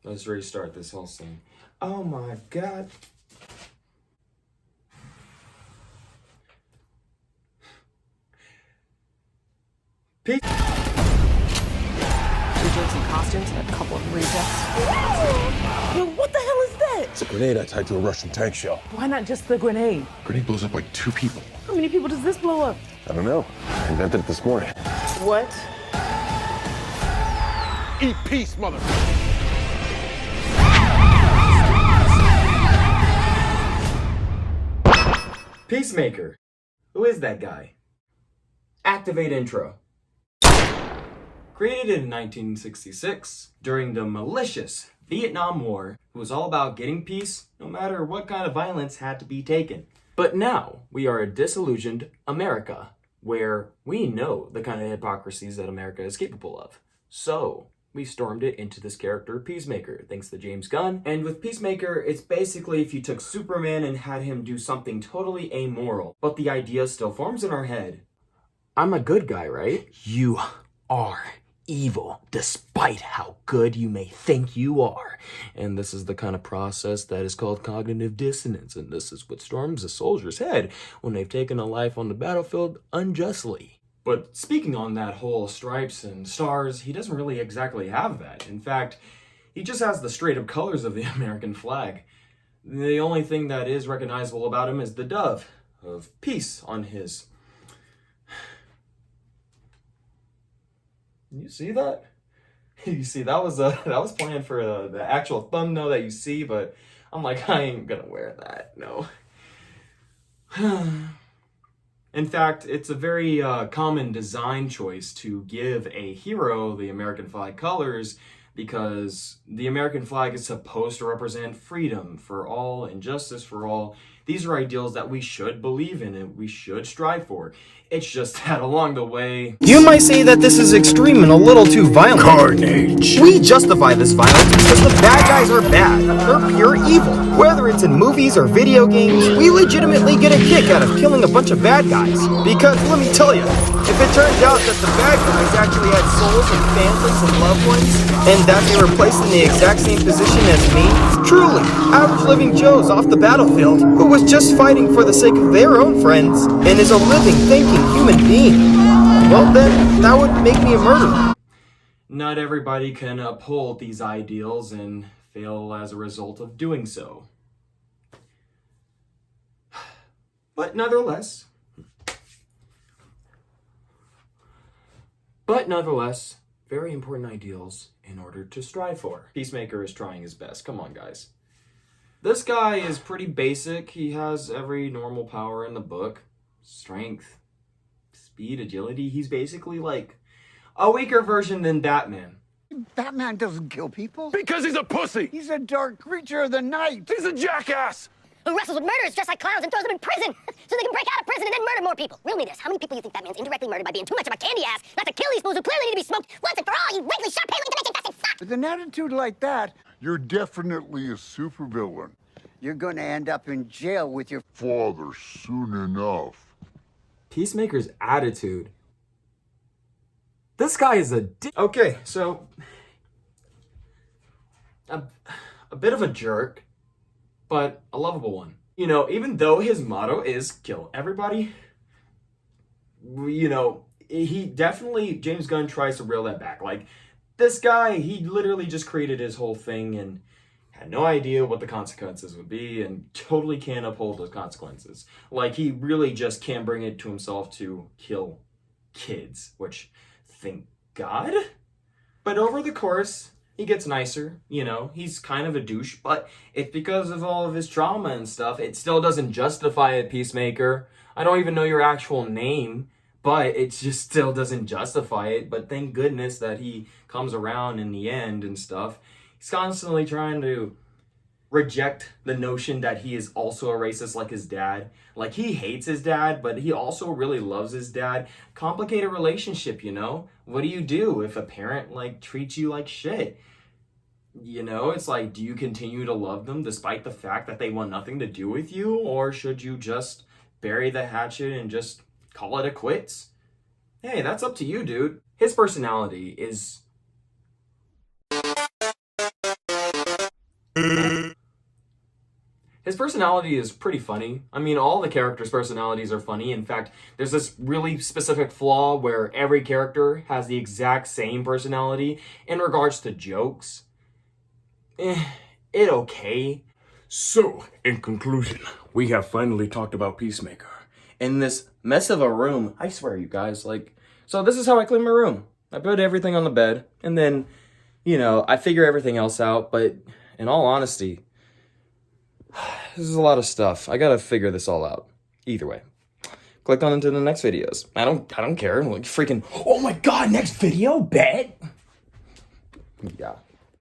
Let's restart this whole scene. Oh my god. Two jerks in costumes and a couple of rejects. Yo, what the hell is that? It's a grenade I tied to a Russian tank shell. Why not just the grenade? Grenade blows up like 2 people. How many people does this blow up? I don't know. I invented it this morning. What? Eat peace, mother. Peacemaker. Who is that guy? Activate intro. Created in 1966 during the malicious Vietnam War, it was all about getting peace no matter what kind of violence had to be taken. But now we are a disillusioned America where we know the kind of hypocrisies that America is capable of. So we stormed it into this character, Peacemaker, thanks to James Gunn. And with Peacemaker, it's basically if you took Superman and had him do something totally amoral, but the idea still forms in our head. I'm a good guy, right? You are evil, despite how good you may think you are. And this is the kind of process that is called cognitive dissonance, and this is what storms a soldier's head when they've taken a life on the battlefield unjustly. But speaking on that whole stripes and stars, he doesn't really exactly have that. In fact, he just has the straight-up colors of the American flag. The only thing that is recognizable about him is the dove of peace on his... You see that? You see, that was planned for the actual thumbnail that you see, but I'm like, I ain't gonna wear that, no. In fact, it's a very common design choice to give a hero the American flag colors because the American flag is supposed to represent freedom for all and justice for all. These are ideals that we should believe in and we should strive for. It's just that along the way... You might say that this is extreme and a little too violent. Carnage. We justify this violence because the bad guys are bad. They're pure evil. Whether it's in movies or video games, we legitimately get a kick out of killing a bunch of bad guys. Because, let me tell you, if it turns out that the bad guys actually had souls and families and loved ones, and that they were placed in the exact same position as me, truly, average living Joes off the battlefield, who was just fighting for the sake of their own friends, and is a living, thinking human being, well then, that would make me a murderer. Not everybody can uphold these ideals and fail as a result of doing so. But nonetheless, very important ideals in order to strive for. Peacemaker is trying his best. Come on, guys. This guy is pretty basic. He has every normal power in the book. Strength, speed, agility. He's basically like a weaker version than Batman. Batman doesn't kill people. Because he's a pussy. He's a dark creature of the night. He's a jackass. Who wrestles with murderers dressed like clowns and throws them in prison so they can break out of prison and then murder more people. Riddle me this. How many people you think Batman's indirectly murdered by being too much of a candy ass not to kill these fools who clearly need to be smoked once and for all, you wrinkly, sharp-haired, dimension dusting fuck? With an attitude like that, You're definitely a supervillain. you're gonna end up in jail with your Father soon enough. Peacemaker's attitude. This guy is a Okay, so a bit of a jerk, but a lovable one. You know, even though his motto is kill everybody, you know, he definitely, James Gunn tries to reel that back. Like, this guy, he literally just created his whole thing and had no idea what the consequences would be and totally can't uphold those consequences. Like, he really just can't bring it to himself to kill kids, which, thank God. But over the course, he gets nicer, you know, he's kind of a douche, but it's because of all of his trauma and stuff. It still doesn't justify it, Peacemaker. I don't even know your actual name, but it just still doesn't justify it. But thank goodness that he comes around in the end and stuff. He's constantly trying to reject the notion that he is also a racist like his dad. Like, he hates his dad, but he also really loves his dad. Complicated relationship, you know? What do you do if a parent, like, treats you like shit? You know, it's like, do you continue to love them despite the fact that they want nothing to do with you? Or should you just bury the hatchet and just call it a quits? Hey, that's up to you, dude. His personality is His personality is pretty funny. I mean, all the characters' personalities are funny. In fact, there's this really specific flaw where every character has the exact same personality in regards to jokes. It okay. So, in conclusion, we have finally talked about Peacemaker. In this mess of a room, I swear, you guys, like, so this is how I clean my room. I put everything on the bed, and then, you know, I figure everything else out, but in all honesty, this is a lot of stuff. I gotta figure this all out. Either way, click on into the next videos. I don't care. Like, freaking, oh my god, next video, bet. Yeah.